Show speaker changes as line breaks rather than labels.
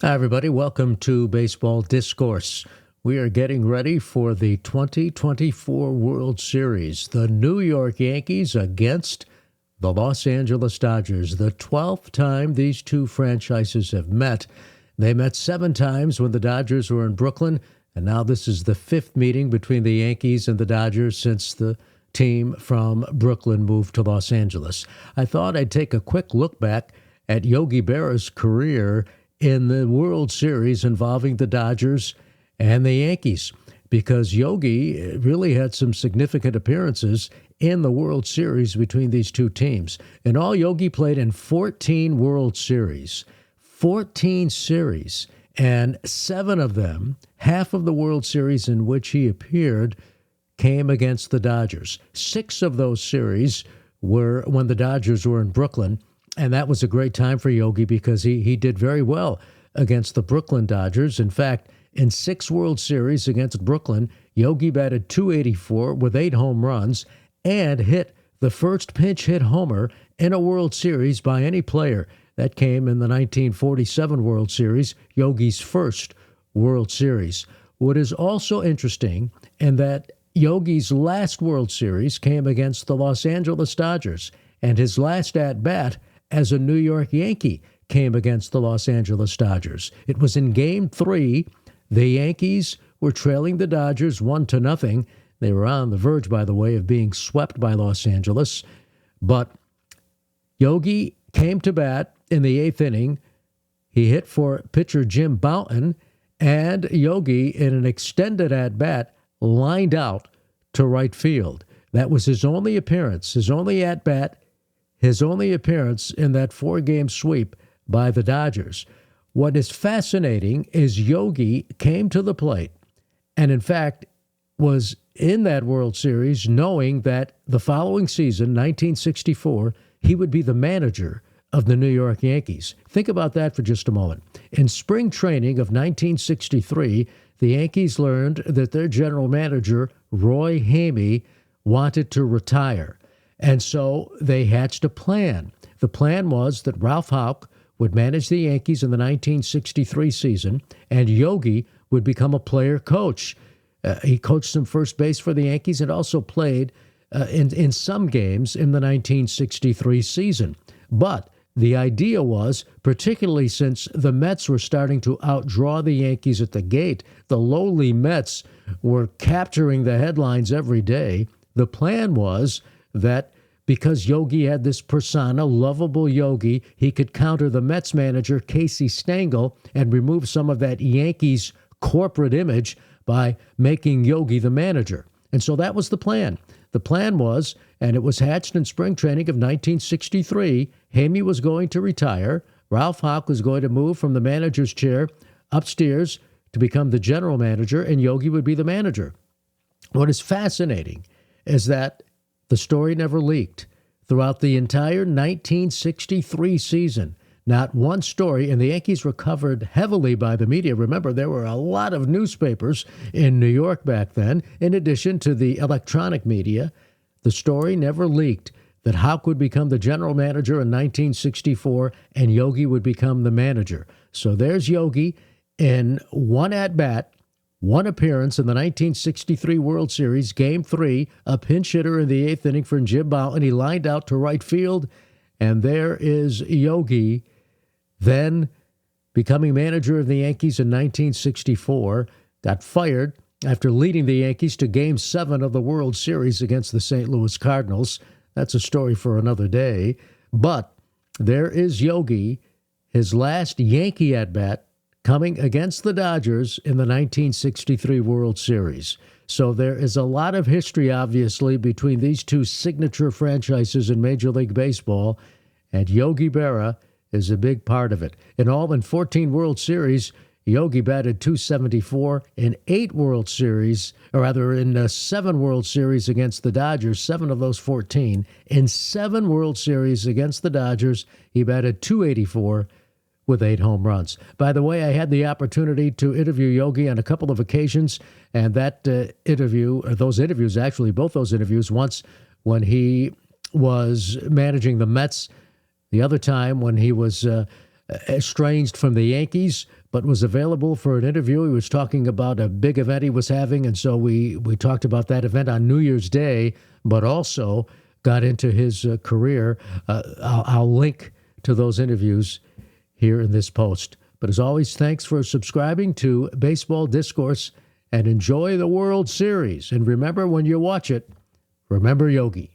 Hi, everybody. Welcome to Baseball Discourse. We are getting ready for the 2024 World Series. The New York Yankees against the Los Angeles Dodgers. The 12th time these two franchises have met. They met 7 times when the Dodgers were in Brooklyn, and now this is the 5th meeting between the Yankees and the Dodgers since the team from Brooklyn moved to Los Angeles. I thought I'd take a quick look back at Yogi Berra's career in the World Series involving the Dodgers and the Yankees, because Yogi really had some significant appearances in the World Series between these two teams. In all, Yogi played in 14 World Series, 14 series, and 7 of them, half of the World Series in which he appeared, came against the Dodgers. 6 of those series were when the Dodgers were in Brooklyn. And that was a great time for Yogi because he did very well against the Brooklyn Dodgers. In fact, in 6 World Series against Brooklyn, Yogi batted .284 with 8 home runs and hit the first pinch hit homer in a World Series by any player. That came in the 1947 World Series, Yogi's first World Series. What is also interesting in that Yogi's last World Series came against the Los Angeles Dodgers, and his last at-bat as a New York Yankee came against the Los Angeles Dodgers. It was in Game 3. The Yankees were trailing the Dodgers 1-0. They were on the verge, by the way, of being swept by Los Angeles. But Yogi came to bat in the 8th inning. He hit for pitcher Jim Bouton, and Yogi, in an extended at-bat, lined out to right field. That was his only appearance, his only at-bat, his only appearance in that 4-game sweep by the Dodgers. What is fascinating is Yogi came to the plate and, in fact, was in that World Series knowing that the following season, 1964, he would be the manager of the New York Yankees. Think about that for just a moment. In spring training of 1963, the Yankees learned that their general manager, Roy Hamey, wanted to retire. And so they hatched a plan. The plan was that Ralph Houck would manage the Yankees in the 1963 season, and Yogi would become a player coach. He coached some first base for the Yankees and also played in some games in the 1963 season. But the idea was, particularly since the Mets were starting to outdraw the Yankees at the gate, the lowly Mets were capturing the headlines every day. The plan was that because Yogi had this persona, lovable Yogi, he could counter the Mets manager, Casey Stengel, and remove some of that Yankees corporate image by making Yogi the manager. And so that was the plan. The plan was, and it was hatched in spring training of 1963, Hamey was going to retire. Ralph Houck was going to move from the manager's chair upstairs to become the general manager, and Yogi would be the manager. What is fascinating is that the story never leaked. Throughout the entire 1963 season, not one story, and the Yankees were covered heavily by the media. Remember, there were a lot of newspapers in New York back then, in addition to the electronic media. The story never leaked that Houck would become the general manager in 1964 and Yogi would become the manager. So there's Yogi in one at-bat, one appearance in the 1963 World Series, Game 3, a pinch hitter in the 8th inning for Jim Bouton. He lined out to right field, and there is Yogi, then becoming manager of the Yankees in 1964, got fired after leading the Yankees to Game 7 of the World Series against the St. Louis Cardinals. That's a story for another day. But there is Yogi, his last Yankee at-bat, coming against the Dodgers in the 1963 World Series. So there is a lot of history, obviously, between these two signature franchises in Major League Baseball, and Yogi Berra is a big part of it. In all, in 14 World Series, Yogi batted .274 in 8 World Series, or rather in 7 World Series against the Dodgers, 7 of those 14. In 7 World Series against the Dodgers, he batted .284 with 8 home runs. By the way, I had the opportunity to interview Yogi on a couple of occasions, and that those interviews, actually, both those interviews, once when he was managing the Mets, the other time when he was estranged from the Yankees. but was available for an interview. He was talking about a big event he was having, and so we talked about that event on New Year's Day, but also got into his career. I'll link to those interviews here in this post. But as always, thanks for subscribing to Baseball Discourse, and enjoy the World Series. And remember, when you watch it, remember Yogi.